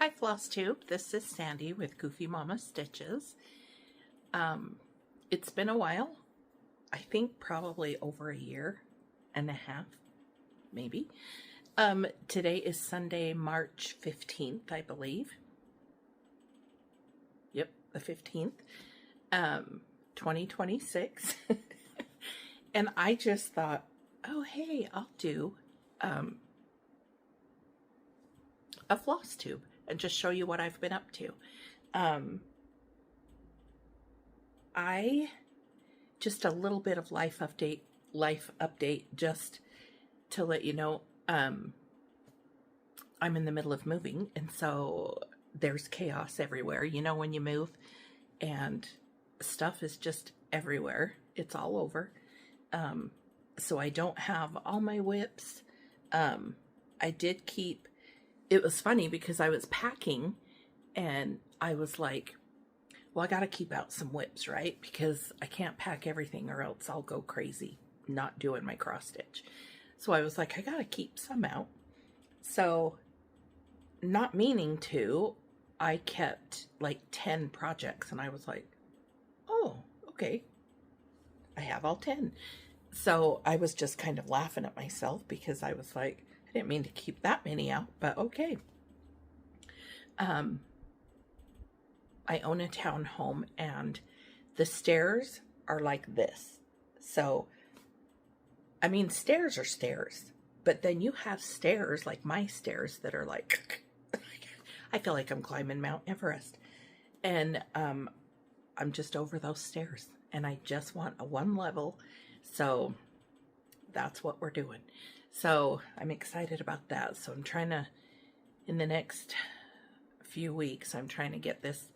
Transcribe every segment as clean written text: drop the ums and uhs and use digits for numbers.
Hi flosstube, this is Sandy with Goofy Mama Stitches. It's been a while. I think probably over a year and a half, maybe. Today is Sunday, March 15th, I believe. Yep, the 15th, 2026. And I just thought, oh, hey, I'll do a floss tube and just show you what I've been up to. I just a little bit of life update just to let you know. I'm in the middle of moving, and so there's chaos everywhere. You know, when you move and stuff is just everywhere, it's all over. So I don't have all my whips. I did keep, it was funny because I was packing and I was like, well, I got to keep out some whips, right? Because I can't pack everything or else I'll go crazy not doing my cross stitch. So I was like, I got to keep some out. So not meaning to, I kept like 10 projects and I was like, oh, okay. I have all 10. So I was just kind of laughing at myself because I was like, I didn't mean to keep that many out, but okay. I own a townhome and the stairs are like this. So, I mean, stairs are stairs, but then you have stairs like my stairs that are like, I feel like I'm climbing Mount Everest. And I'm just over those stairs and I just want a one level. So that's what we're doing. So I'm excited about that. So I'm trying to, in the next few weeks, I'm trying to get this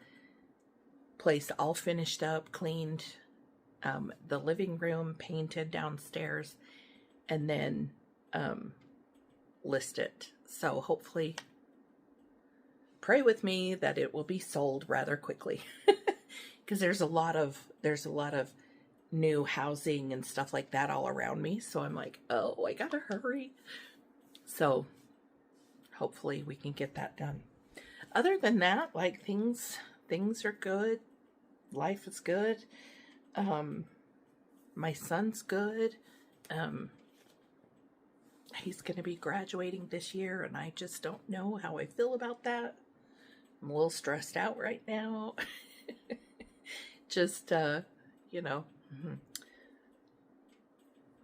place all finished up, cleaned, the living room painted downstairs, and then list it. So hopefully, pray with me that it will be sold rather quickly, because there's a lot of new housing and stuff like that all around me. So I'm like, oh, I gotta hurry. So hopefully we can get that done. Other than that, like things are good. Life is good. My son's good. He's going to be graduating this year, and I just don't know how I feel about that. I'm a little stressed out right now. Just, you know,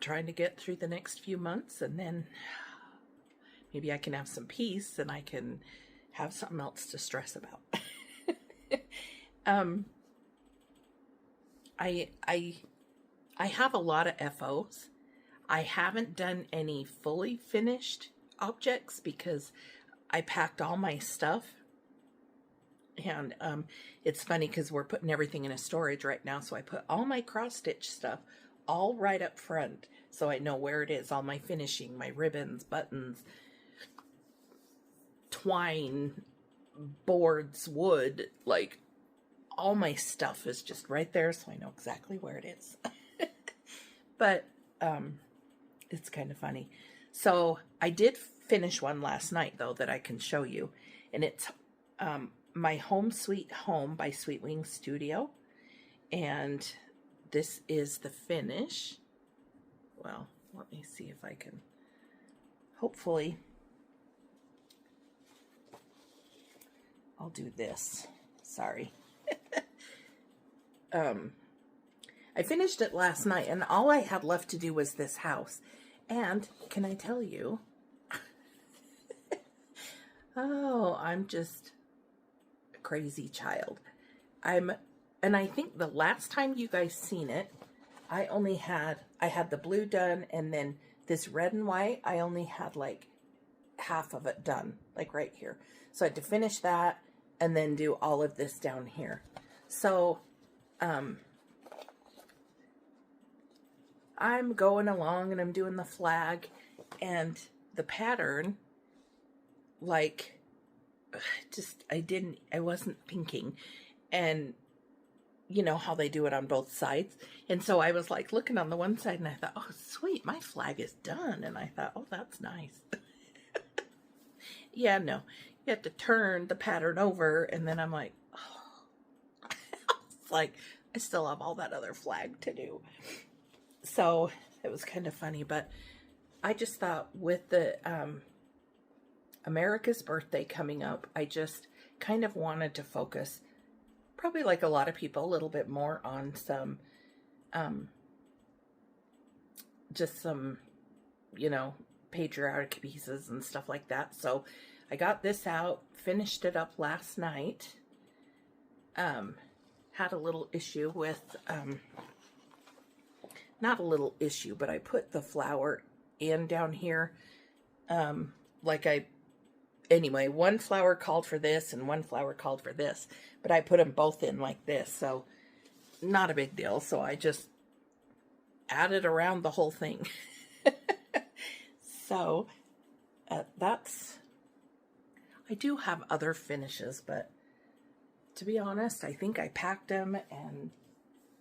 trying to get through the next few months, and then maybe I can have some peace and I can have something else to stress about. I have a lot of FOs. I haven't done any fully finished objects because I packed all my stuff. And it's funny because we're putting everything in a storage right now. So I put all my cross stitch stuff all right up front. So I know where it is. All my finishing, my ribbons, buttons, twine, boards, wood, like all my stuff is just right there. So I know exactly where it is. But it's kind of funny. So I did finish one last night though that I can show you. And it's My Home Sweet Home by Sweet Wing Studio. And this is the finish. Well, let me see if I can, hopefully, I'll do this. Sorry. I finished it last night and all I had left to do was this house. And can I tell you, oh, I'm just a crazy child. And I think the last time you guys seen it, I had the blue done, and then this red and white, I only had like half of it done, like right here. So I had to finish that and then do all of this down here. So, I'm going along and I'm doing the flag and the pattern, like, I wasn't thinking. And you know how they do it on both sides. And so I was like looking on the one side and I thought, oh, sweet, my flag is done. And I thought, oh, that's nice. Yeah, no, you have to turn the pattern over, and then I'm like, oh. It's like, I still have all that other flag to do. So it was kind of funny, but I just thought with the America's birthday coming up, I just kind of wanted to focus, probably like a lot of people, a little bit more on some, just some, you know, patriotic pieces and stuff like that. So I got this out, finished it up last night. Had a little issue with, not a little issue, but I put the flower in down here. Anyway, one flower called for this and one flower called for this, but I put them both in like this. So not a big deal. So I just added around the whole thing. So I do have other finishes, but to be honest, I think I packed them, and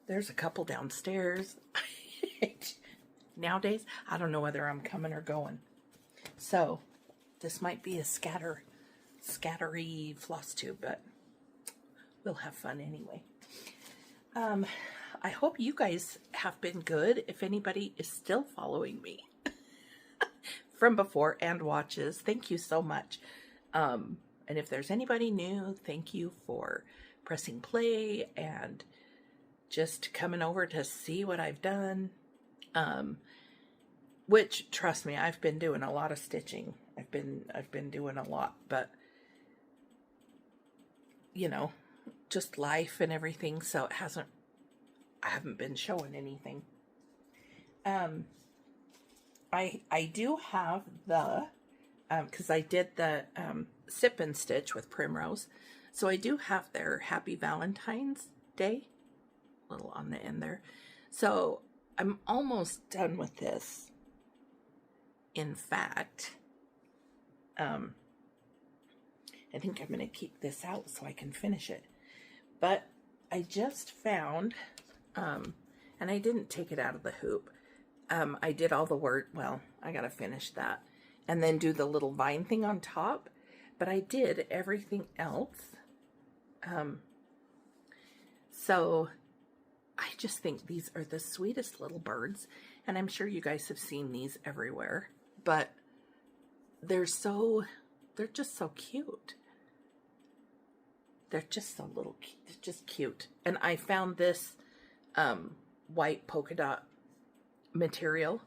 there's a couple downstairs. Nowadays, I don't know whether I'm coming or going. So this might be a scattery floss tube, but we'll have fun anyway. I hope you guys have been good. If anybody is still following me from before and watches, thank you so much. And if there's anybody new, thank you for pressing play and just coming over to see what I've done. Which, trust me, I've been doing a lot of stitching. I've been doing a lot, but you know, just life and everything, so I haven't been showing anything. I do have the, because I did the sip and stitch with Primrose, so I do have their Happy Valentine's Day, a little on the end there. So I'm almost done with this. In fact, I think I'm going to keep this out so I can finish it. But I just found, and I didn't take it out of the hoop. I did all the work. Well, I got to finish that and then do the little vine thing on top. But I did everything else. So I just think these are the sweetest little birds. And I'm sure you guys have seen these everywhere. But they're just so cute. They're just so little, they're just cute. And I found this white polka dot material.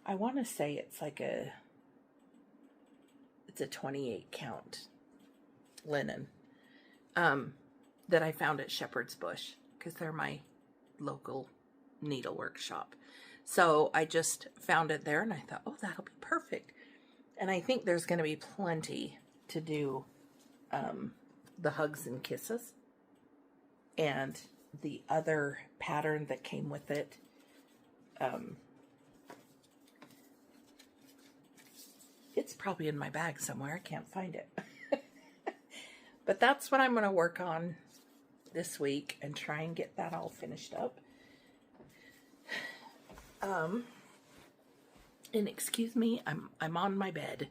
I want to say it's like it's a 28 count linen that I found at Shepherd's Bush, because they're my local needlework shop. So I just found it there and I thought, oh, that'll be perfect. And I think there's going to be plenty to do the hugs and kisses. And the other pattern that came with it, it's probably in my bag somewhere. I can't find it. But that's what I'm going to work on this week and try and get that all finished up. And excuse me, I'm on my bed.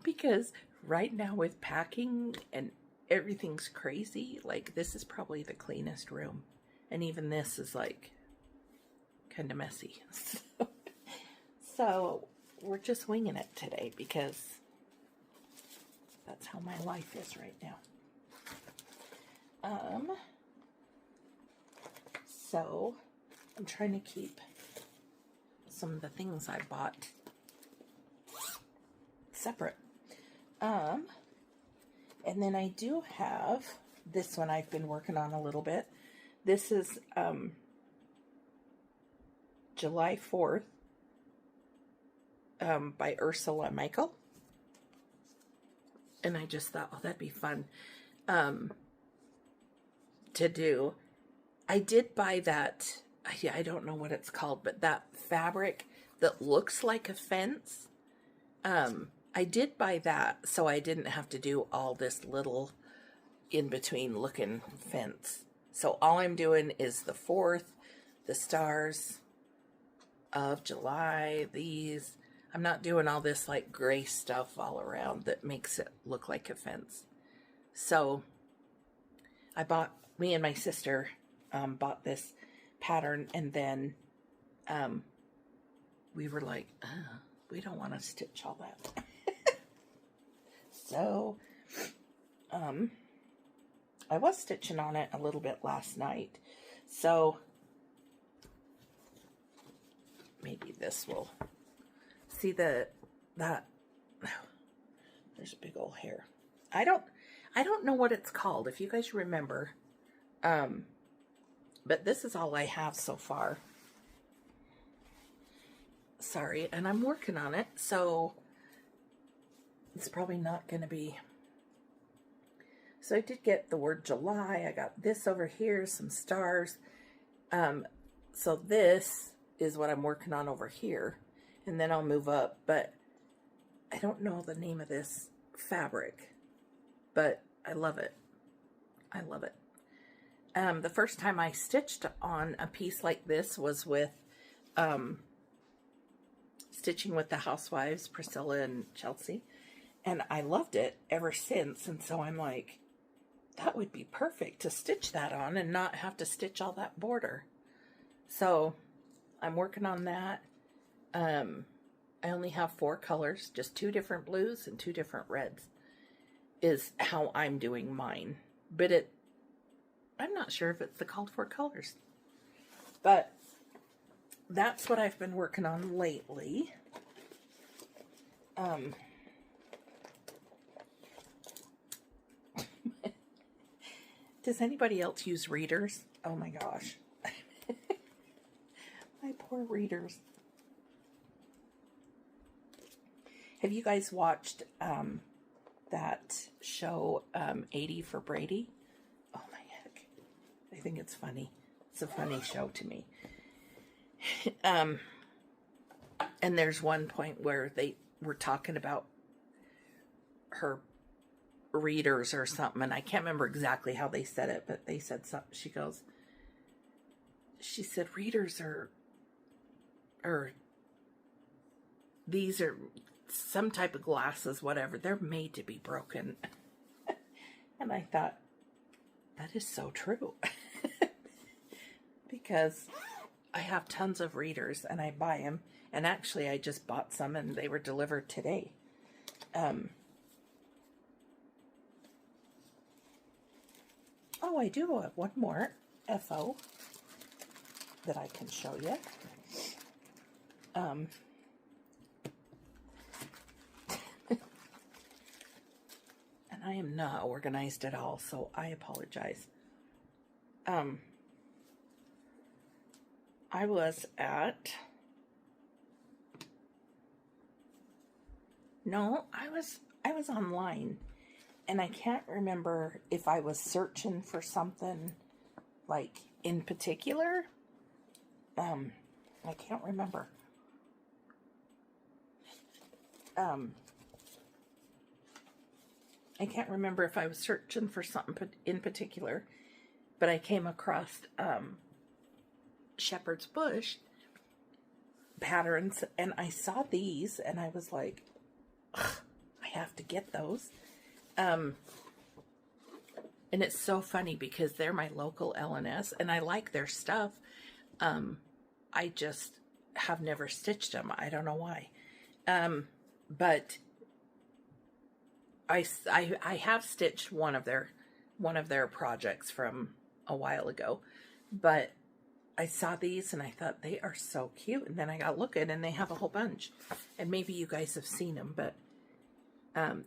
Because right now with packing and everything's crazy, like this is probably the cleanest room. And even this is like kind of messy. So we're just winging it today because that's how my life is right now. So I'm trying to keep some of the things I bought separate. And then I do have this one I've been working on a little bit. This is July 4th by Ursula Michael. And I just thought, oh, that'd be fun to do. I did buy that, I don't know what it's called, but that fabric that looks like a fence. I did buy that so I didn't have to do all this little in-between looking fence. So all I'm doing is the 4th, the stars of July, these. I'm not doing all this like gray stuff all around that makes it look like a fence. So me and my sister bought this pattern, and then we were like, we don't want to stitch all that. So I was stitching on it a little bit last night. So maybe this will see that there's a big old hair. I don't know what it's called, if you guys remember. But this is all I have so far. Sorry, and I'm working on it, so it's probably not going to be. So I did get the word July. I got this over here, some stars. So this is what I'm working on over here, and then I'll move up, but I don't know the name of this fabric, but I love it. I love it. The first time I stitched on a piece like this was with stitching with the housewives, Priscilla and Chelsea, and I loved it ever since. And so I'm like, that would be perfect to stitch that on and not have to stitch all that border. So I'm working on that. I only have 4 colors, just 2 different blues and 2 different reds is how I'm doing mine. But I'm not sure if it's the called for colors, but that's what I've been working on lately. Does anybody else use readers? Oh my gosh. My poor readers. Have you guys watched that show 80 for Brady? Oh my heck. I think it's funny. It's a funny show to me. And there's one point where they were talking about her readers or something, and I can't remember exactly how they said it, but they said something. She said readers are these are some type of glasses, whatever, they're made to be broken. And I thought, that is so true. Because I have tons of readers and I buy them, and actually I just bought some and they were delivered today. Oh, I do have one more FO that I can show you. And I am not organized at all, so I apologize. I was at... No, I was online, and I can't remember if I was searching for something like in particular. I can't remember. I can't remember if I was searching for something in particular, but I came across Shepherd's Bush patterns, and I saw these, and I was like, I have to get those. And it's so funny because they're my local L&S, and I like their stuff. I just have never stitched them. I don't know why. But I have stitched one of their projects from a while ago, but I saw these and I thought they are so cute, and then I got looking and they have a whole bunch, and maybe you guys have seen them, but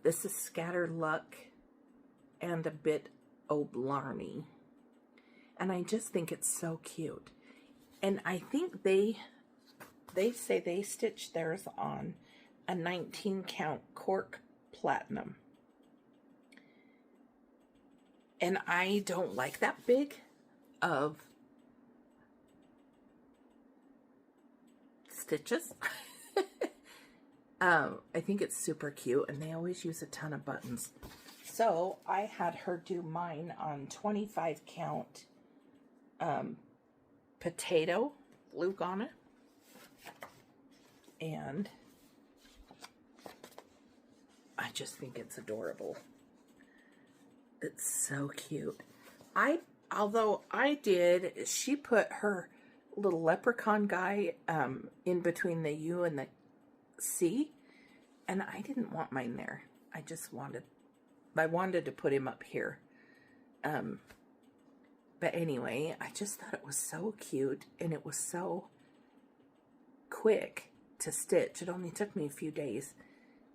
this is Scatter Luck and a bit O'Blarney, and I just think it's so cute. And I think they say they stitched theirs on a 19 count cork platinum, and I don't like that big of stitches. I think it's super cute, and they always use a ton of buttons. So I had her do mine on 25 count potato glue on it, and just think it's adorable. It's so cute. Although she put her little leprechaun guy in between the U and the C, and I didn't want mine there. I wanted to put him up here. But anyway, I just thought it was so cute, and it was so quick to stitch. It only took me a few days,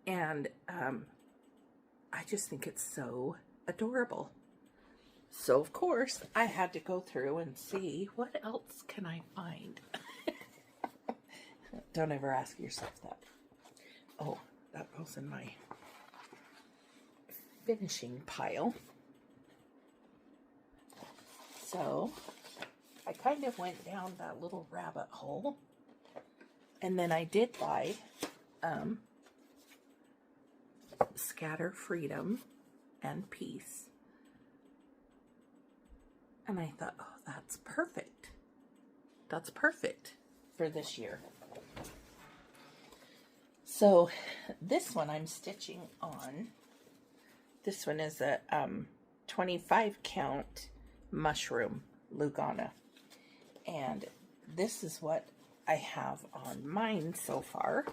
and I just think it's so adorable. So of course I had to go through and see what else can I find. Don't ever ask yourself that. Oh, that goes in my finishing pile. So I kind of went down that little rabbit hole, and then I did buy Scatter Freedom and Peace. And I thought, oh, that's perfect. That's perfect for this year. So this one I'm stitching on. This one is a 25 count mushroom Lugana. And this is what I have on mine so far.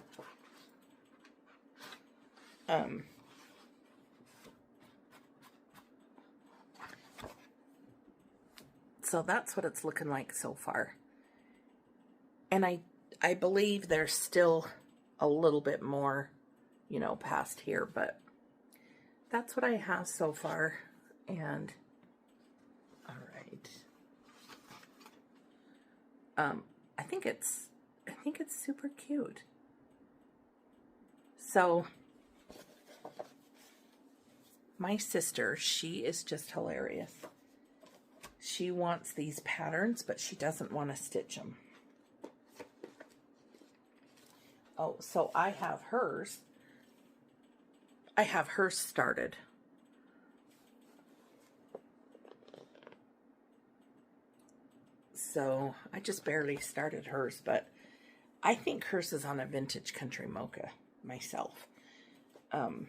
So that's what it's looking like so far. And I believe there's still a little bit more, you know, past here, but that's what I have so far. And all right. I think it's super cute. So my sister, she is just hilarious. She wants these patterns, but she doesn't want to stitch them. Oh, so I have hers. I have hers started. So I just barely started hers, but I think hers is on a vintage country mocha myself. And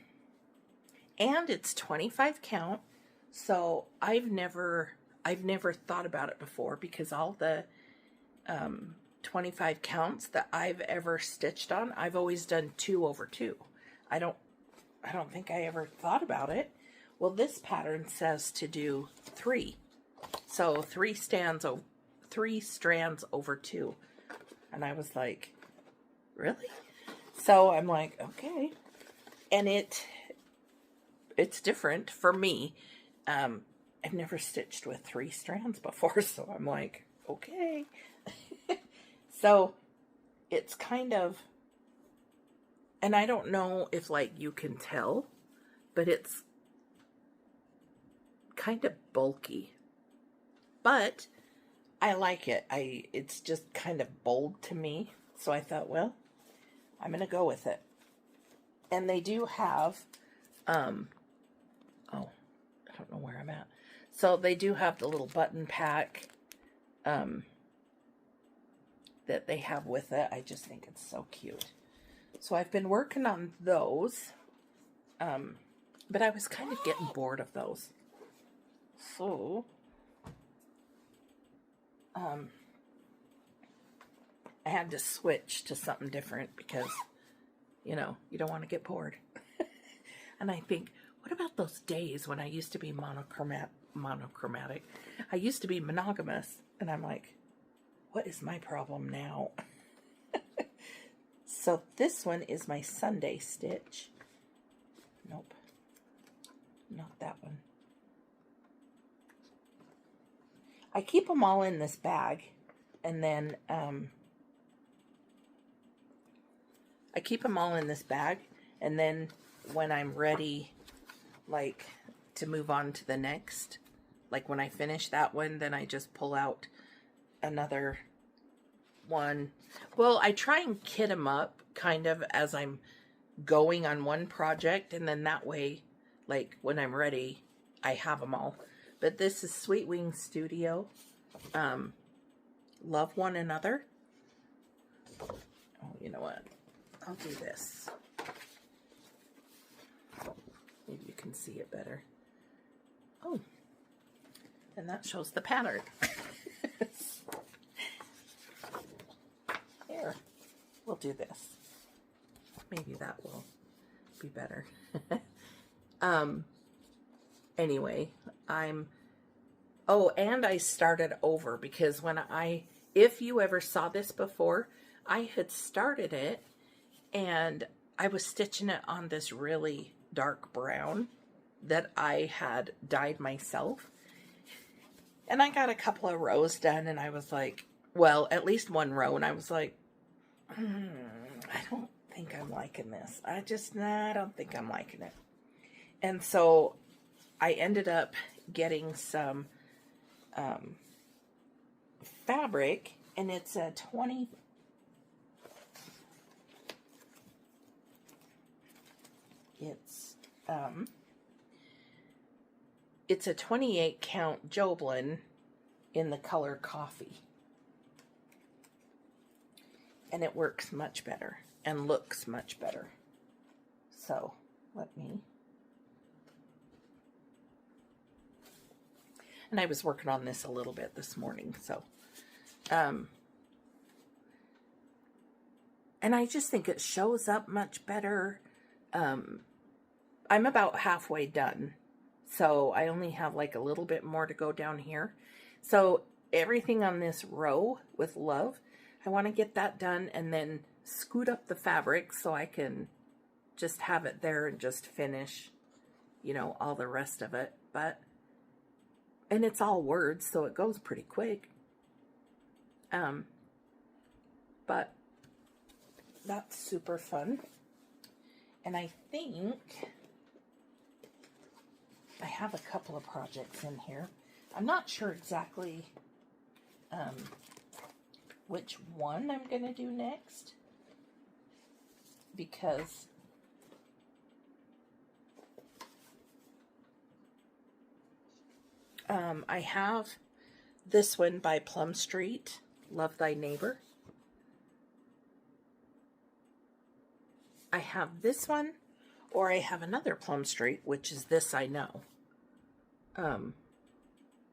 it's 25 count. So I've never thought about it before, because all the 25 counts that I've ever stitched on, I've always done 2 over 2. I don't think I ever thought about it. Well, this pattern says to do 3. So 3 strands over 2. And I was like, really? So I'm like, okay. And it's different for me. I've never stitched with 3 strands before, so I'm like, okay. So it's kind of, and I don't know if like you can tell, but it's kind of bulky. But I like it. It's just kind of bold to me. So I thought, well, I'm going to go with it. And they do have, oh, I don't know where I'm at. So they do have the little button pack that they have with it. I just think it's so cute. So I've been working on those, but I was kind of getting bored of those. So I had to switch to something different because, you know, you don't want to get bored. And I think, what about those days when I used to be monochromatic? I used to be monogamous, and I'm like, what is my problem now? So this one is my Sunday stitch. Nope, not that one. I keep them all in this bag, and then when I'm ready, like, to move on to the next, like when I finish that one, then I just pull out another one. Well, I try and kit them up kind of as I'm going on one project, and then that way, like, when I'm ready, I have them all. But this is Sweet Wing Studio. Love One Another. Oh, you know what? I'll do this. can see it better. Oh, and that shows the pattern. Here, we'll do this. Maybe that will be better. Anyway, oh, and I started over because if you ever saw this before, I had started it and I was stitching it on this really dark brown that I had dyed myself. And I got a couple of rows done and I was like, well, at least one row, and I was like, I don't think I'm liking this. I don't think I'm liking it. And so I ended up getting some fabric, and it's a 20. It's a 28 count Joblin in the color coffee. And it works much better and looks much better. So and I was working on this a little bit this morning, so and I just think it shows up much better. I'm about halfway done, so I only have like a little bit more to go down here. So everything on this row with love, I want to get that done and then scoot up the fabric so I can just have it there and just finish, you know, all the rest of it. And it's all words, so it goes pretty quick. But that's super fun. And I think I have a couple of projects in here. I'm not sure exactly which one I'm going to do next, because I have this one by Plum Street, Love Thy Neighbor. I have this one, or I have another Plum Street, which is This I Know.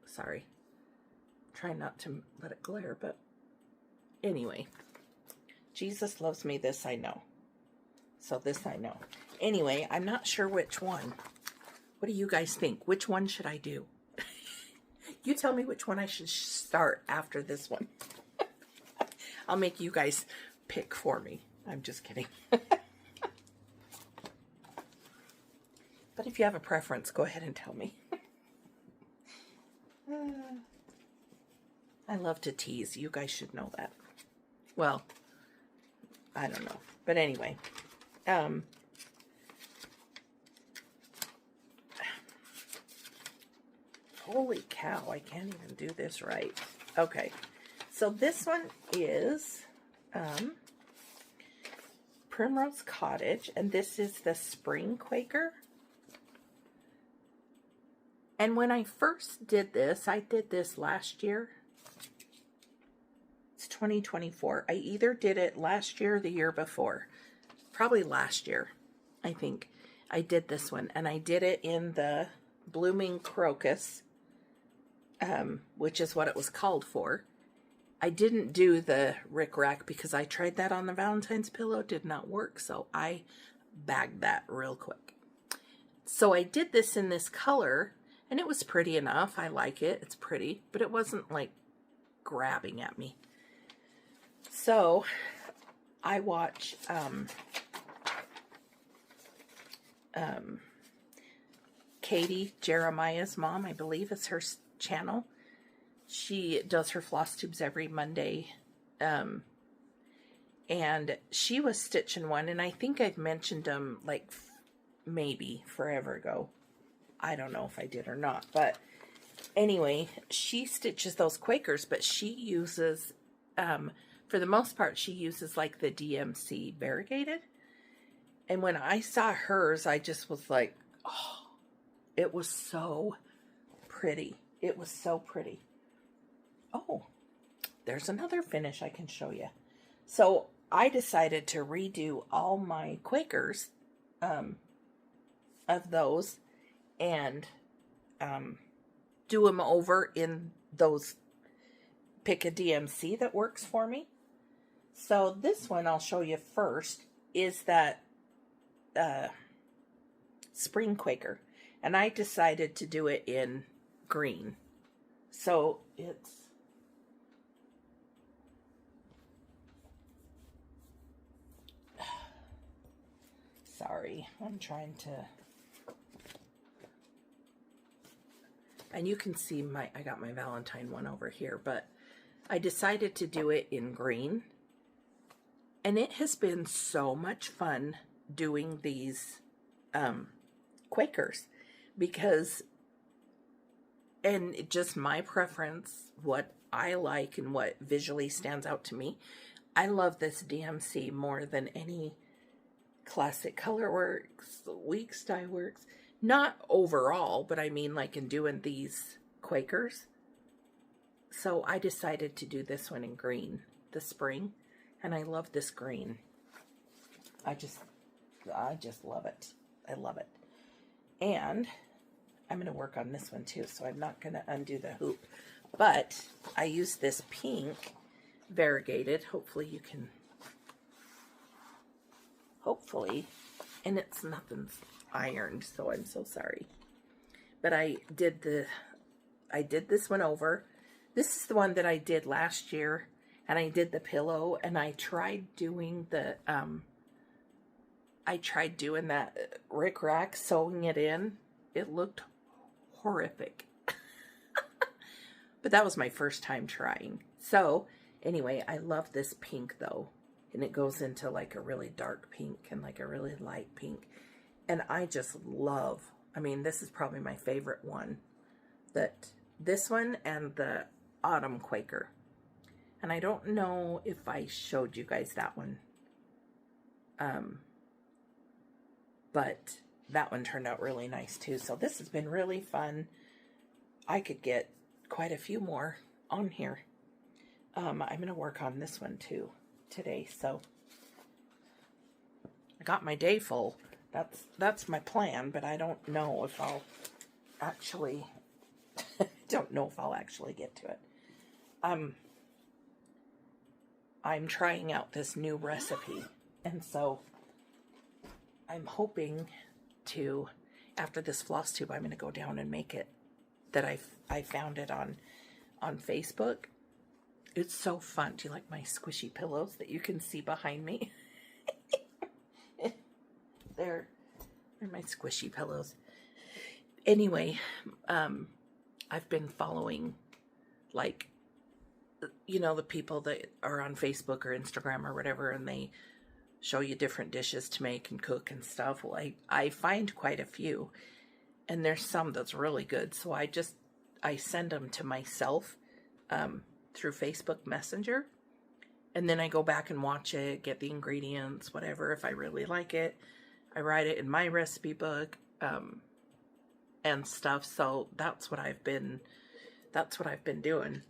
Sorry. Trying not to let it glare, but anyway. Jesus loves me, this I know. So this I know. Anyway, I'm not sure which one. What do you guys think? Which one should I do? You tell me which one I should start after this one. I'll make you guys pick for me. I'm just kidding. But if you have a preference, go ahead and tell me. I love to tease. You guys should know that. Well, I don't know. But anyway. Holy cow, I can't even do this right. Okay. So this one is Primrose Cottage, and this is the Spring Quaker. And when I first did this, I did this last year. It's 2024. I either did it last year or the year before. Probably last year, I think. I did this one. And I did it in the Blooming Crocus, which is what it was called for. I didn't do the rickrack because I tried that on the Valentine's pillow. It did not work. So I bagged that real quick. So I did this in this color. And it was pretty enough. I like it. It's pretty. But it wasn't like grabbing at me. So I watch Katie, Jeremiah's mom, I believe is her channel. She does her floss tubes every Monday. And she was stitching one. And I think I've mentioned them like maybe forever ago. I don't know if I did or not, but anyway, she stitches those Quakers, but she uses, for the most part, she uses like the DMC variegated. And when I saw hers, I just was like, oh, it was so pretty. It was so pretty. Oh, there's another finish I can show you. So I decided to redo all my Quakers, of those. and do them over in those, pick a DMC that works for me. So this one I'll show you first is that spring Quaker, and I decided to do it in green. So it's sorry, I'm trying to, and you can see I got my Valentine one over here, but I decided to do it in green, and it has been so much fun doing these Quakers, because, and just my preference, what I like and what visually stands out to me, I love this DMC more than any Classic Colorworks, Weeks Dye Works. Not overall, but I mean like in doing these Quakers. So I decided to do this one in green, the spring, and I love this green. I just love it. I love it. And I'm going to work on this one too, so I'm not going to undo the hoop. But I use this pink variegated. Hopefully you can, and it's nothing's ironed, so I'm so sorry. But I did this one over. This is the one that I did last year, and I did the pillow, and I tried doing the that rickrack, sewing it in. It looked horrific. But that was my first time trying. So, anyway, I love this pink, though. And it goes into like a really dark pink and like a really light pink. And I just love, I mean, this is probably my favorite one. This one and the Autumn Quaker. And I don't know if I showed you guys that one. But that one turned out really nice too. So this has been really fun. I could get quite a few more on here. I'm going to work on this one too today. So I got my day full. That's my plan, but I don't know if I'll actually get to it. I'm trying out this new recipe, and so I'm hoping to, after this floss tube, I'm going to go down and make it. That I found it on Facebook. It's so fun. Do you like my squishy pillows that you can see behind me? They're my squishy pillows. Anyway, I've been following, like, you know, the people that are on Facebook or Instagram or whatever, and they show you different dishes to make and cook and stuff. Well, I find quite a few, and there's some that's really good. So I send them to myself through Facebook Messenger, and then I go back and watch it, get the ingredients, whatever. If I really like it, I write it in my recipe book and stuff. So that's what I've been doing.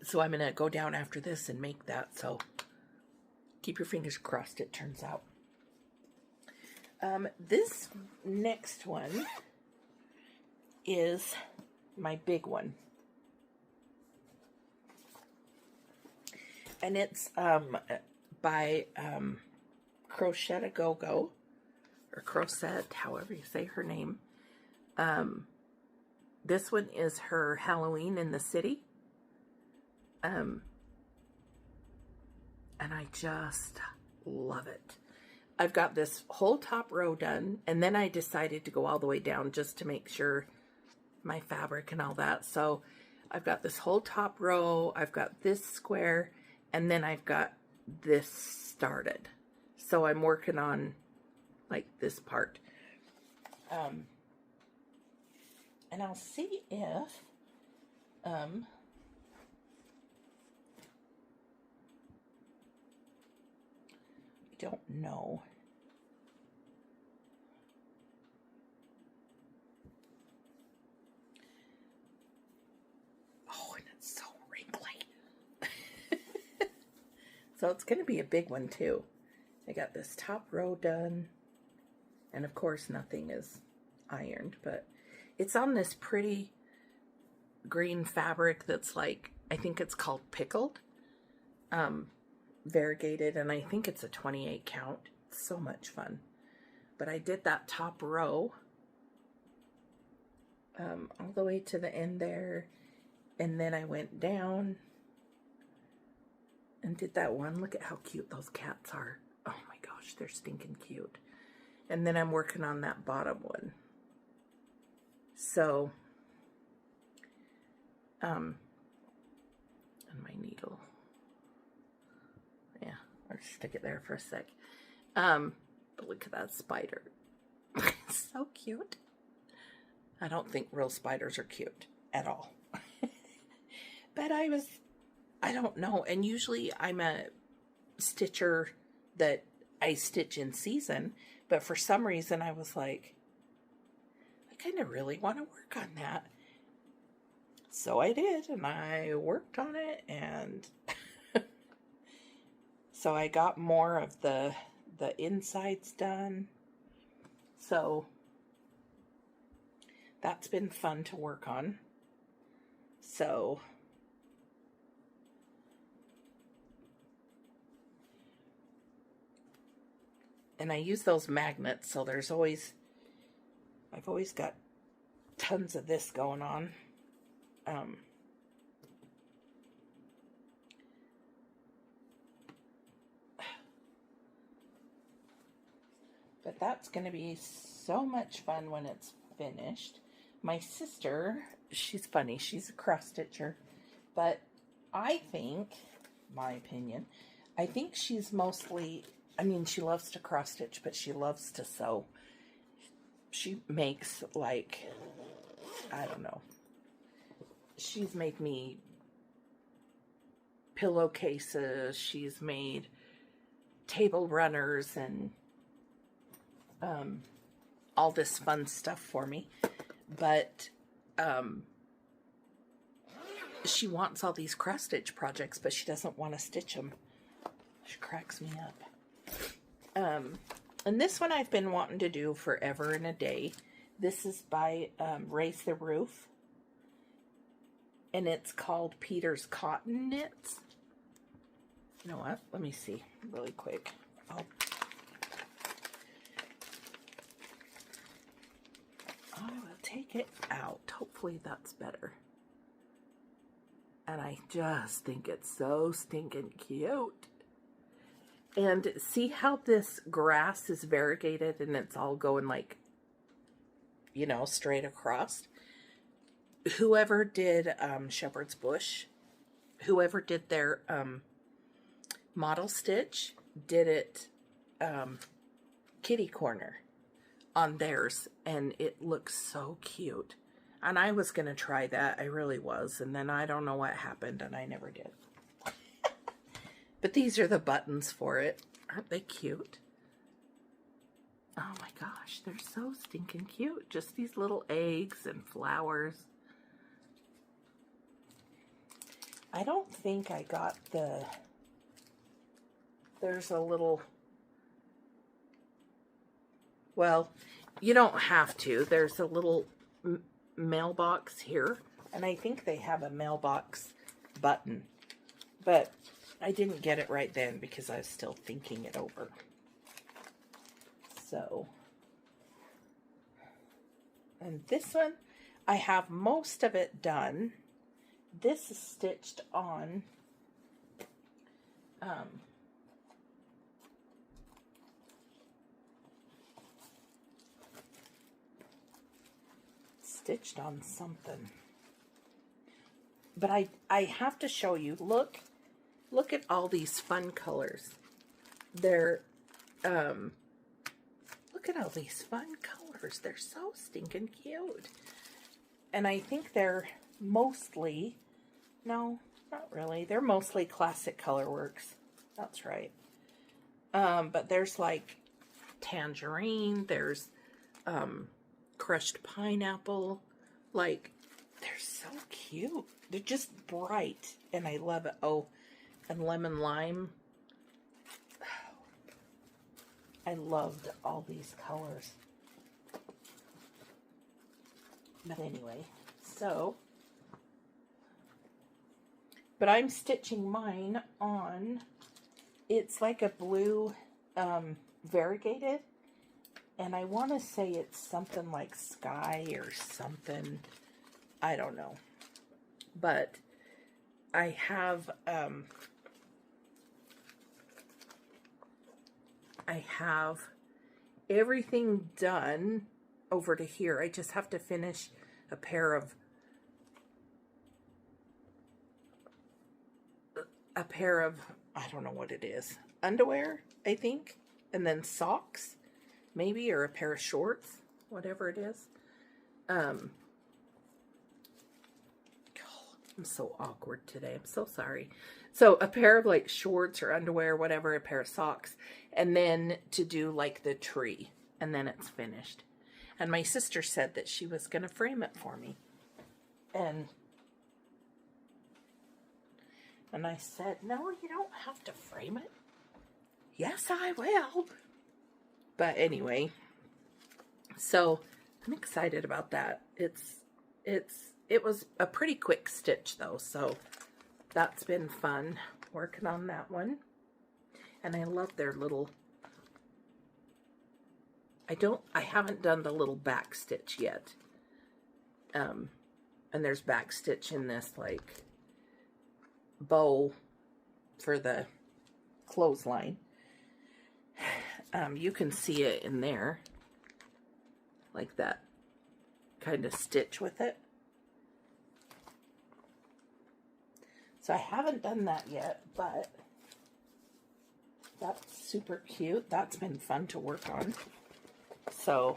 So I'm going to go down after this and make that. So keep your fingers crossed it turns out. This next one is my big one. And it's by Crochet Go-Go, or Crochet, however you say her name. This one is her Halloween in the City. And I just love it. I've got this whole top row done, and then I decided to go all the way down just to make sure my fabric and all that. So I've got this whole top row, I've got this square, and then I've got this started. So I'm working on like this part. And I'll see if don't know. Oh, and it's so wrinkly. So it's going to be a big one too. I got this top row done. And of course nothing is ironed, but it's on this pretty green fabric that's like, I think it's called pickled, variegated, and I think it's a 28 count. It's so much fun. But I did that top row all the way to the end there, and then I went down and did that one. Look at how cute those cats are. Oh my gosh, they're stinking cute. And then I'm working on that bottom one. So, and my needle. Yeah, I'll stick it there for a sec. But look at that spider. So cute. I don't think real spiders are cute at all. But I don't know. And usually I'm a stitcher that I stitch in season. But for some reason I was like, I kind of really want to work on that. So I did, and I worked on it, and so I got more of the insides done. So that's been fun to work on. So and I use those magnets, so I've always got tons of this going on. But that's going to be so much fun when it's finished. My sister, she's funny. She's a cross stitcher. But I think, my opinion, I think she's mostly, I mean, she loves to cross stitch, but she loves to sew. She makes, like, I don't know. She's made me pillowcases. She's made table runners and all this fun stuff for me. But she wants all these cross stitch projects, but she doesn't want to stitch them. She cracks me up. And this one I've been wanting to do forever and a day. This is by Raise the Roof. And it's called Peter's Cotton Knits. You know what? Let me see really quick. I will take it out. Hopefully that's better. And I just think it's so stinking cute. And see how this grass is variegated and it's all going like, you know, straight across? Whoever did Shepherd's Bush, whoever did their model stitch, did it kitty corner on theirs, and it looks so cute. And I was going to try that, I really was, and then I don't know what happened, and I never did. But these are the buttons for it. Aren't they cute? Oh my gosh, they're so stinking cute. Just these little eggs and flowers. I don't think I got there's a little, well, you don't have to. There's a little mailbox here, and I think they have a mailbox button, but I didn't get it right then because I was still thinking it over. So, and this one, I have most of it done. This is stitched on something. But I have to show you. Look at all these fun colors. They're look at all these fun colors. They're so stinking cute. And I think they're mostly, no, not really. They're mostly classic Colorworks. That's right. But there's like tangerine. There's crushed pineapple. Like, they're so cute. They're just bright, and I love it. Oh, and lemon lime. I loved all these colors. But anyway, so, but I'm stitching mine on, it's like a blue variegated, and I want to say it's something like sky or something, I don't know, but I have everything done over to here. I just have to finish a pair of I don't know what it is, underwear, I think, and then socks maybe, or a pair of shorts, whatever it is. I'm so awkward today, I'm so sorry. So a pair of like shorts or underwear, whatever, a pair of socks, and then to do like the tree, and then it's finished. And my sister said that she was going to frame it for me. And I said, no, you don't have to frame it. Yes, I will. But anyway, so I'm excited about that. It was a pretty quick stitch though, so that's been fun working on that one. And I love their little, I haven't done the little back stitch yet. And there's back stitch in this like bow for the clothesline. You can see it in there, like that kind of stitch with it. So I haven't done that yet, but that's super cute. That's been fun to work on. So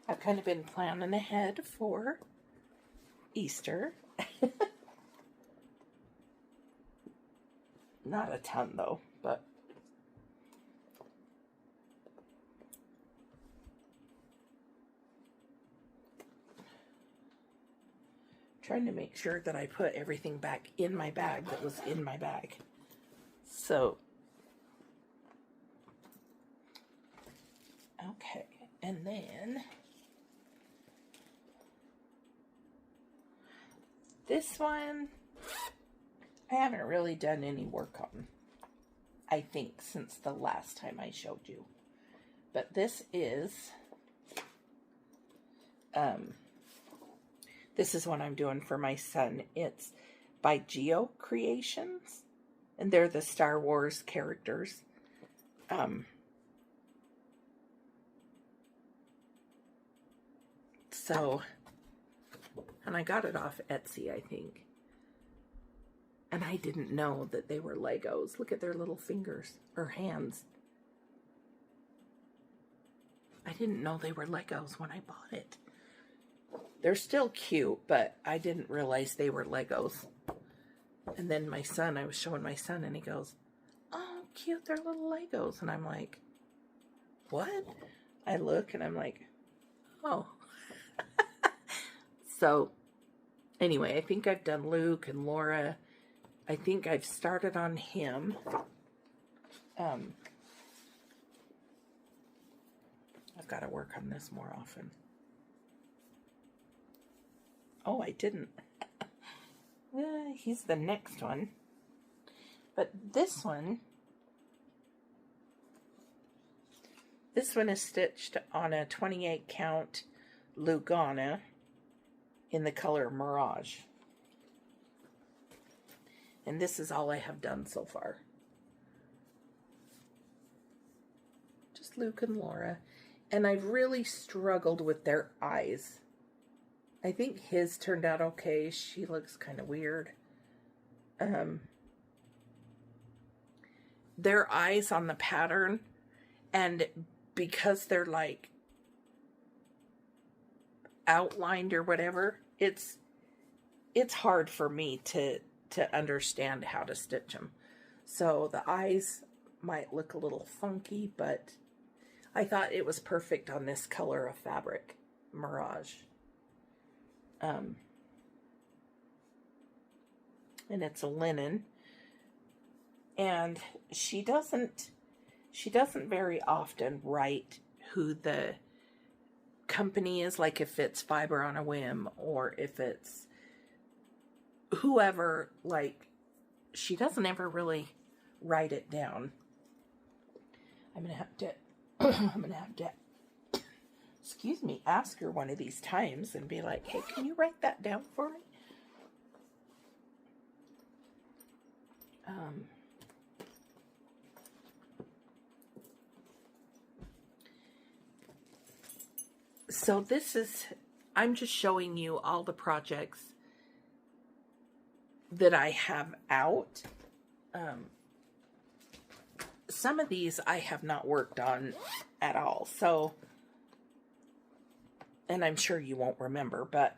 I've kind of been planning ahead for Easter. Not a ton though, but trying to make sure that I put everything back in my bag that was in my bag. So, okay, and then this one, I haven't really done any work on, I think, since the last time I showed you. But this is, this is what I'm doing for my son. It's by Geo Creations, and they're the Star Wars characters. So, and I got it off Etsy, I think. And I didn't know that they were Legos. Look at their little fingers, or hands. I didn't know they were Legos when I bought it. They're still cute, but I didn't realize they were Legos. And then my son, I was showing my son, and he goes, oh, cute, they're little Legos. And I'm like, what? I look, and I'm like, oh. So, anyway, I think I've done Luke and Laura. I think I've started on him. I've got to work on this more often. Oh, I didn't. He's the next one. But this one is stitched on a 28 count Lugana in the color Mirage. And this is all I have done so far. Just Luke and Laura. And I've really struggled with their eyes. I think his turned out okay. She looks kind of weird. Their eyes on the pattern, and because they're like outlined or whatever, it's hard for me to understand how to stitch them. So the eyes might look a little funky, but I thought it was perfect on this color of fabric, Mirage. And it's a linen. And she she doesn't very often write who the company is, like if it's Fiber on a Whim or if it's whoever, like she doesn't ever really write it down. I'm gonna have to excuse me, ask her one of these times and be like, hey, can you write that down for me? So this is, I'm just showing you all the projects that I have out. Some of these I have not worked on at all. So, and I'm sure you won't remember, but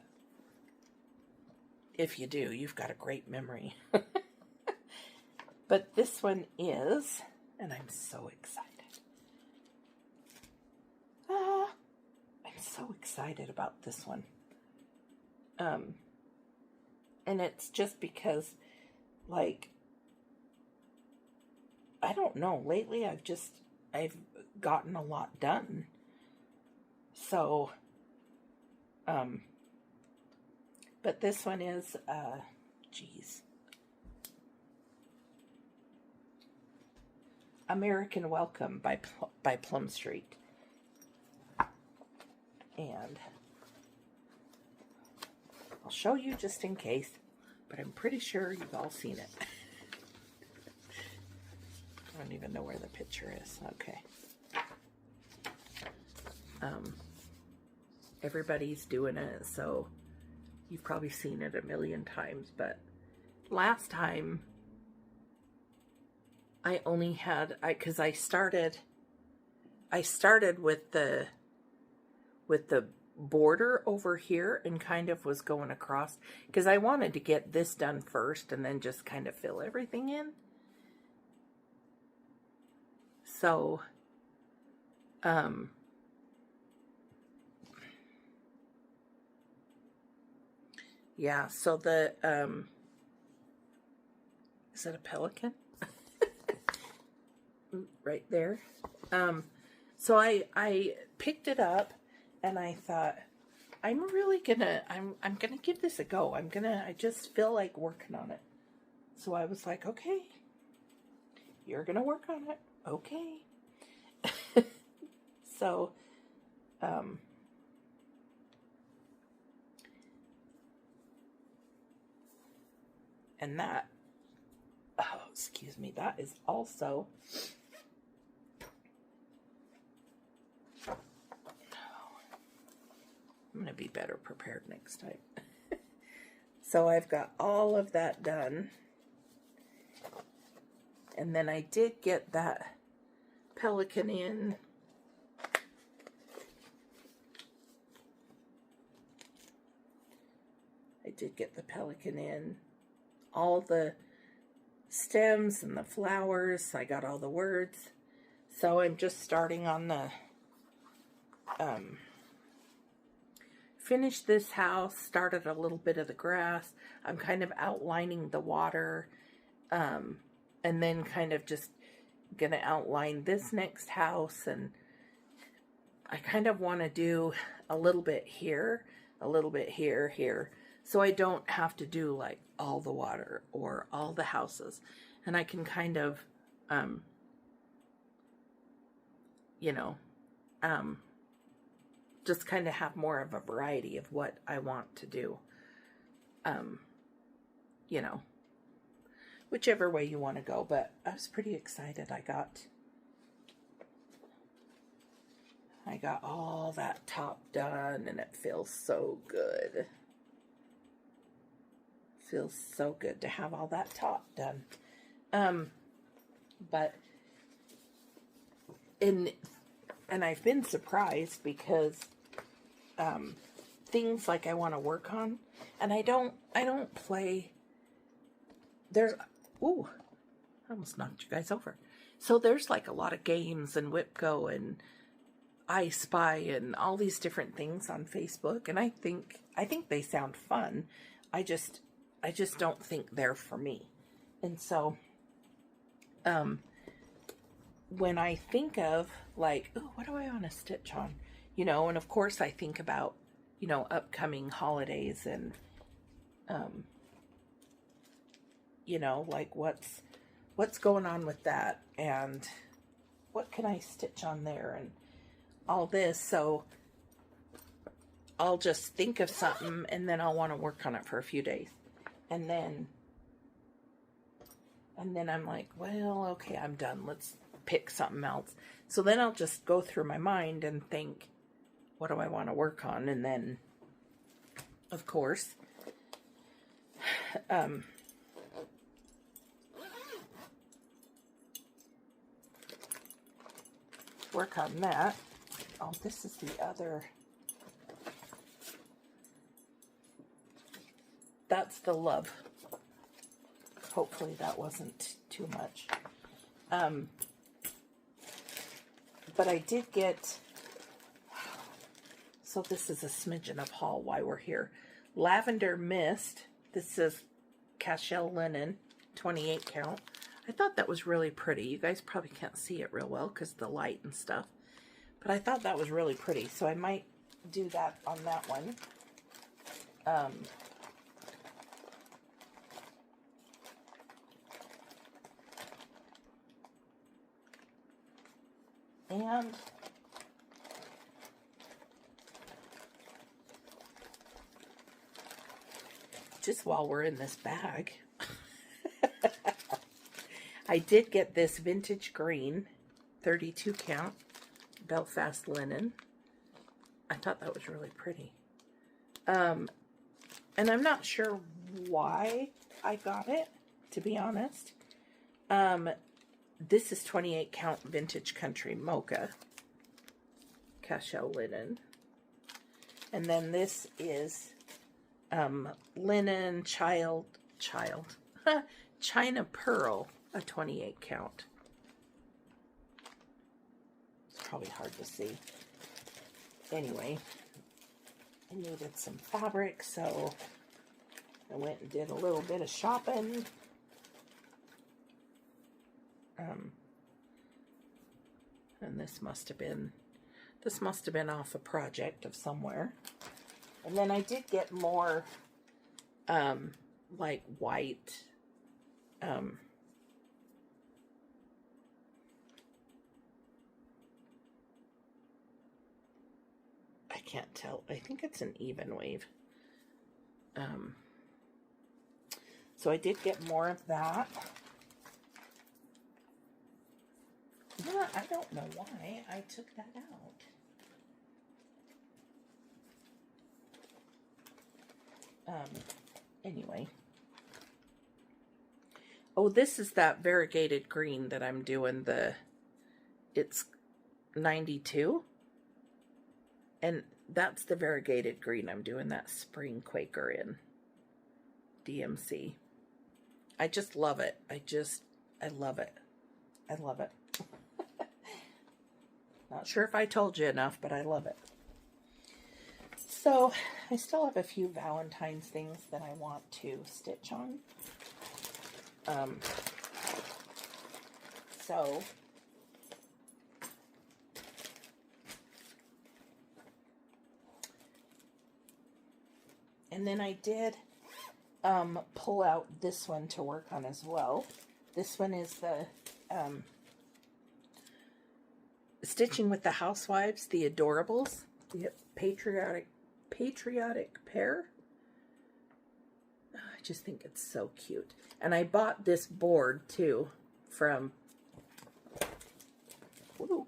if you do, you've got a great memory. But this one is, and I'm so excited. I'm so excited about this one. And it's just because, like, I don't know, lately I've gotten a lot done. So, but this one is, geez. American Welcome by Plum Street. And I'll show you just in case, but I'm pretty sure you've all seen it. I don't even know where the picture is. Okay. Everybody's doing it, so you've probably seen it a million times, but last time I only had, because I started with the border over here and kind of was going across, because I wanted to get this done first and then just kind of fill everything in. So, yeah, so the, is it a pelican? Right there. So I picked it up and I thought, I'm gonna give this a go. I just feel like working on it. So I was like, okay, you're gonna work on it. Okay. So, and that, oh, excuse me, that is also, I'm going to be better prepared next time. So I've got all of that done. And then I did get that pelican in. I did get the pelican in. All the stems and the flowers. I got all the words. So I'm just starting on the finished this house, started a little bit of the grass. I'm kind of outlining the water, and then kind of just gonna outline this next house, and I kind of want to do a little bit here, a little bit here, here, so I don't have to do like all the water or all the houses, and I can kind of, you know, just kind of have more of a variety of what I want to do. You know, whichever way you want to go, but I was pretty excited. I got all that top done and it feels so good. Feels so good to have all that top done. But and I've been surprised because things like I want to work on, and I don't play. There's, ooh, I almost knocked you guys over. So there's like a lot of games and WhipGo and I Spy and all these different things on Facebook, and I think they sound fun. I just don't think they're for me. And so when I think of like, oh, what do I want to stitch on? You know, and of course I think about, you know, upcoming holidays and, you know, like what's going on with that and what can I stitch on there and all this. So I'll just think of something and then I'll want to work on it for a few days. And then I'm like, well, okay, I'm done. Let's pick something else. So then I'll just go through my mind and think, what do I want to work on? And then, of course, work on that. Oh, this is the other. That's the love. Hopefully that wasn't too much. But I did get, so this is a smidgen of haul while we're here. Lavender Mist. This is cashel linen, 28 count. I thought that was really pretty. You guys probably can't see it real well because of the light and stuff. But I thought that was really pretty. So I might do that on that one. And just while we're in this bag, I did get this vintage green 32 count Belfast linen. I thought that was really pretty. And I'm not sure why I got it, to be honest. This is 28 count vintage country mocha cashel linen. And then this is linen child China pearl, a 28 count. It's probably hard to see. Anyway, I needed some fabric, so I went and did a little bit of shopping. And this must have been off a project of somewhere. And then I did get more like white I can't tell. I think it's an even wave. So I did get more of that. Yeah, I don't know why I took that out. Anyway. Oh, this is that variegated green that I'm doing it's 92. And that's the variegated green I'm doing that spring Quaker in. DMC. I just love it. I love it. I love it. Not sure if I told you enough, but I love it. So, I still have a few Valentine's things that I want to stitch on. And then I did pull out this one to work on as well. This one is the Stitching with the Housewives, the Adorables, the patriotic pair. I just think it's so cute. And I bought this board too from who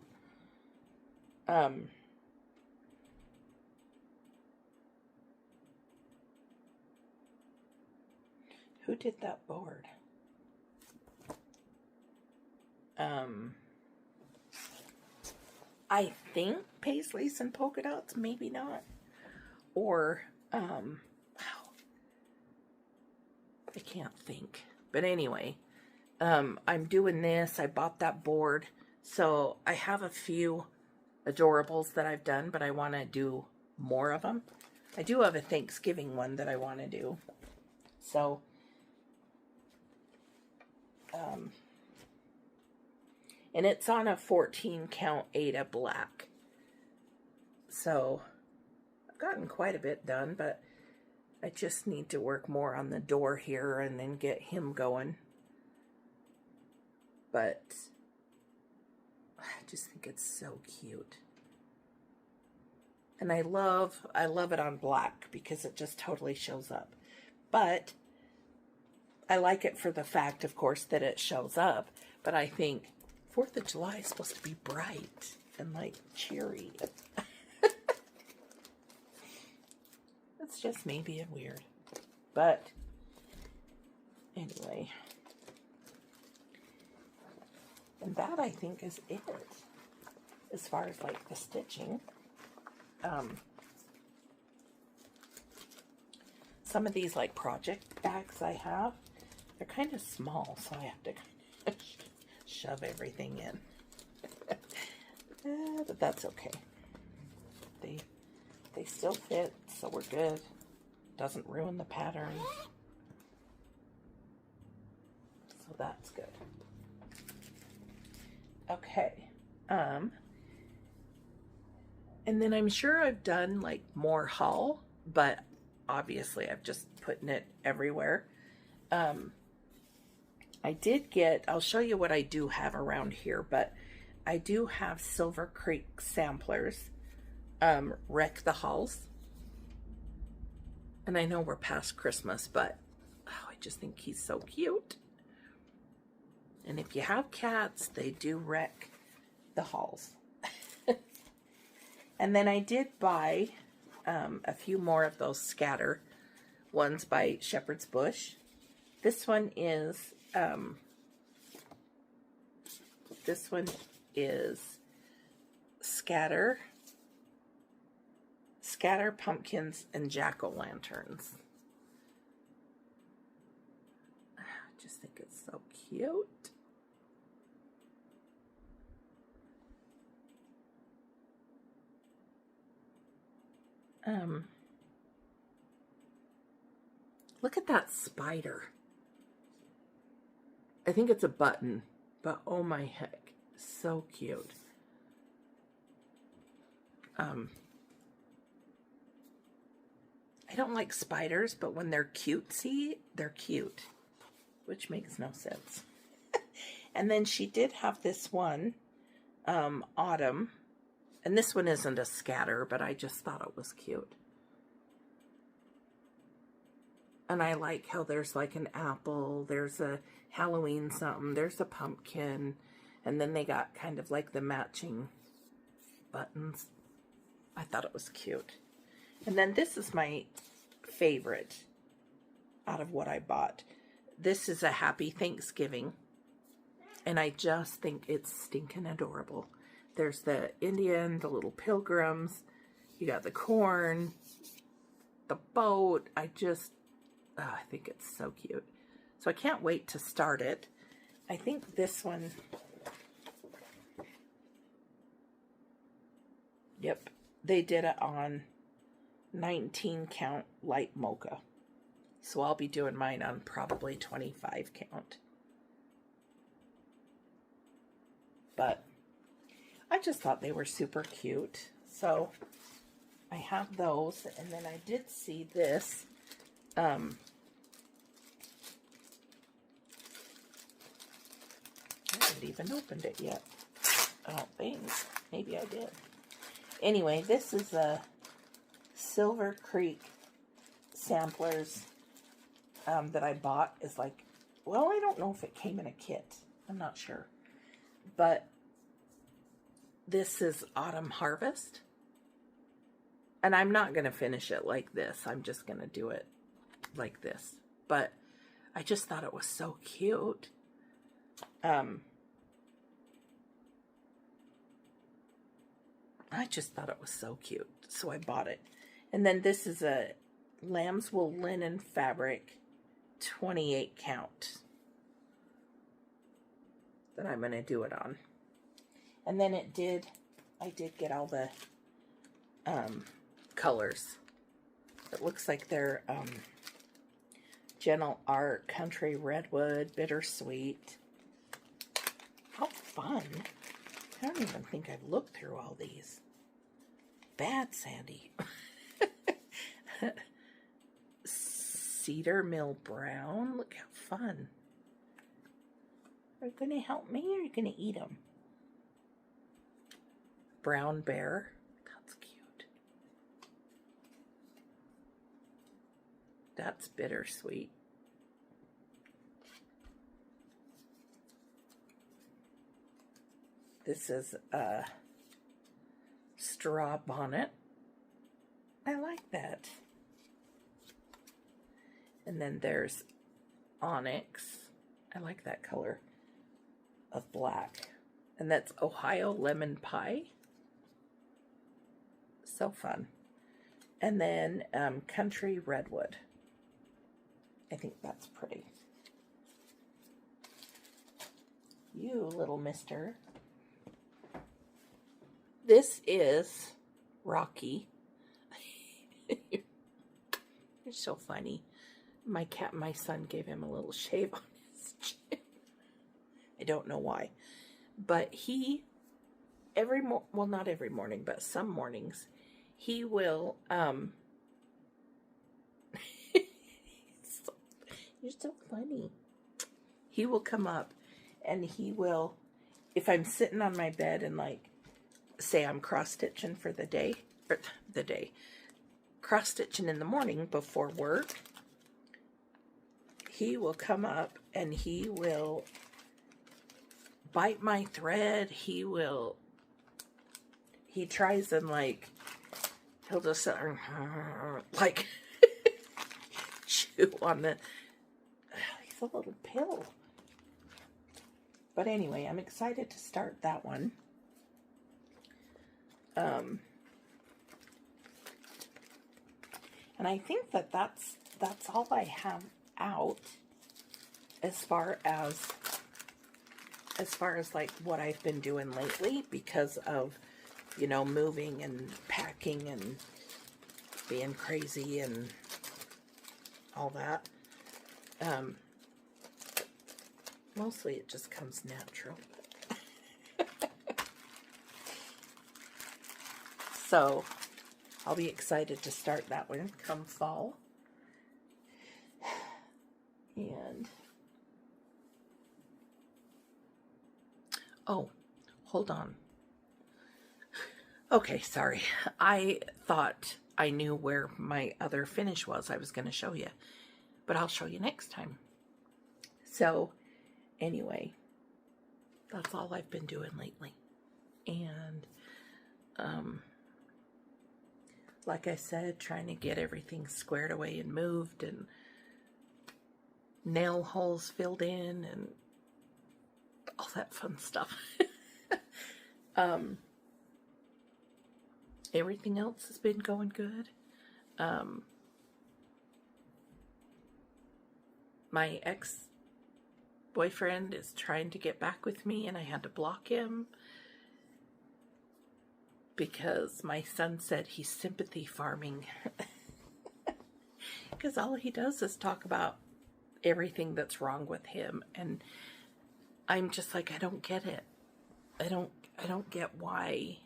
did that board? I think Paisleys and Polka Dots, maybe not. Or, wow. I can't think. But anyway, I'm doing this. I bought that board. So I have a few Adorables that I've done, but I want to do more of them. I do have a Thanksgiving one that I want to do. So, And it's on a 14 count Ada black. So I've gotten quite a bit done, but I just need to work more on the door here and then get him going. But I just think it's so cute. And I love it on black because it just totally shows up. But I like it for the fact, of course, that it shows up. But I think 4th of July is supposed to be bright and like cheery. It's just me being weird. But anyway. And that, I think, is it. As far as like the stitching. Some of these like project bags I have, they're kind of small, so I have to kind of shove everything in. But that's okay. They still fit, so we're good. Doesn't ruin the pattern. So that's good. Okay. And then I'm sure I've done like more haul, but obviously I've just putting it everywhere. I did get, I'll show you what I do have around here, but I do have Silver Creek samplers, Wreck the Halls. And I know we're past Christmas, but I just think he's so cute. And if you have cats, they do wreck the halls. And then I did buy a few more of those scatter ones by Shepherd's Bush. This one is scatter pumpkins and jack-o'-lanterns. I just think it's so cute. Look at that spider. I think it's a button, but oh my heck, so cute. I don't like spiders, but when they're cutesy, they're cute, which makes no sense. And then she did have this one, Autumn, and this one isn't a scatter, but I just thought it was cute. And I like how there's like an apple, there's a Halloween something, there's a pumpkin, and then they got kind of like the matching buttons. I thought it was cute. And then this is my favorite out of what I bought. This is a Happy Thanksgiving, and I just think it's stinking adorable. There's the Indian, the little pilgrims, you got the corn, the boat. I think it's so cute. So I can't wait to start it. I think this one, yep, they did it on 19 count light mocha. So I'll be doing mine on probably 25 count. But I just thought they were super cute. So I have those, and then I did see this. I haven't even opened it yet. I don't think. Maybe I did. Anyway, this is a Silver Creek samplers that I bought. Is like, well, I don't know if it came in a kit. I'm not sure. But this is Autumn Harvest. And I'm not going to finish it like this. I'm just going to do it like this. But I just thought it was so cute. I just thought it was so cute. So I bought it. And then this is a lamb's wool linen fabric 28 count that I'm going to do it on. And then I did get all the colors. It looks like they're Gentle Art, Country Redwood, Bittersweet. fun. I don't even think I've looked through all these. Bad Sandy. Cedar Mill Brown. Look how fun. Are you going to help me or are you going to eat them? Brown Bear. That's cute. That's bittersweet. This is a straw bonnet. I like that. And then there's onyx. I like that color of black. And that's Ohio Lemon Pie. So fun. And then Country Redwood. I think that's pretty. You little mister. This is Rocky. You're so funny. My son gave him a little shave on his chin. I don't know why. But he, well, not every morning, but some mornings, he will, you're so funny. He will come up and he will, if I'm sitting on my bed and like, say I'm cross-stitching for the day, cross-stitching in the morning before work, he will come up and he will bite my thread. He tries and like, he'll just like chew on the, he's a little pill. But anyway, I'm excited to start that one. And I think that that's all I have out as far as like what I've been doing lately because of, you know, moving and packing and being crazy and all that. Mostly it just comes natural. So I'll be excited to start that one come fall. And oh, hold on. Okay, sorry. I thought I knew where my other finish was. I was going to show you, but I'll show you next time. So anyway, that's all I've been doing lately. And like I said, trying to get everything squared away and moved and nail holes filled in and all that fun stuff. Everything else has been going good. My ex-boyfriend is trying to get back with me and I had to block him because my son said he's sympathy farming. Because all he does is talk about everything that's wrong with him, and I'm just like, I don't get it. I don't get why.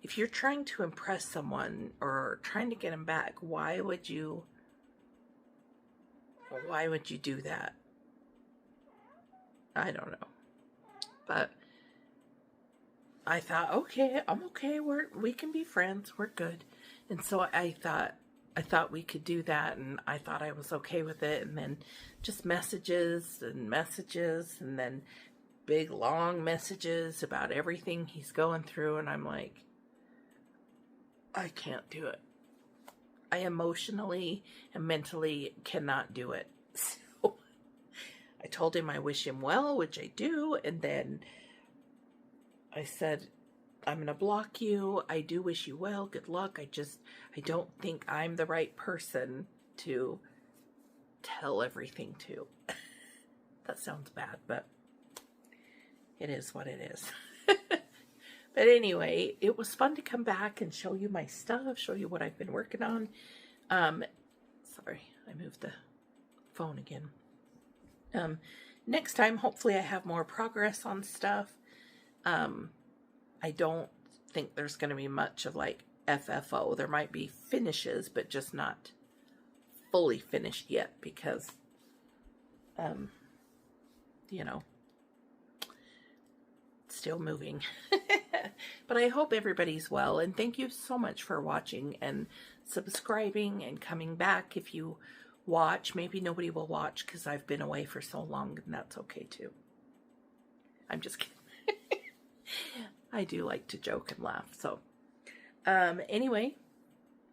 If you're trying to impress someone or trying to get him back, why would you do that? I don't know. But I thought, okay, I'm okay. We can be friends. We're good. And so I thought we could do that, and I thought I was okay with it. And then just messages, and then big long messages about everything he's going through, and I'm like, I can't do it. I emotionally and mentally cannot do it. So I told him I wish him well, which I do, and then I said, I'm going to block you. I do wish you well. Good luck. I don't think I'm the right person to tell everything to. That sounds bad, but it is what it is. But anyway, it was fun to come back and show you my stuff, show you what I've been working on. Sorry, I moved the phone again. Next time, hopefully I have more progress on stuff. I don't think there's going to be much of like FFO. There might be finishes, but just not fully finished yet because, you know, still moving. But I hope everybody's well, and thank you so much for watching and subscribing and coming back. If you watch, maybe nobody will watch because I've been away for so long, and that's okay too. I'm just kidding. I do like to joke and laugh. So anyway,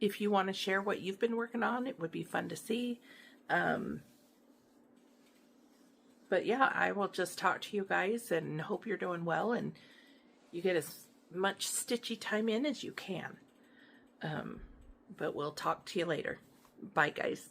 if you want to share what you've been working on, it would be fun to see. But yeah, I will just talk to you guys and hope you're doing well and you get as much stitchy time in as you can. But we'll talk to you later. Bye, guys.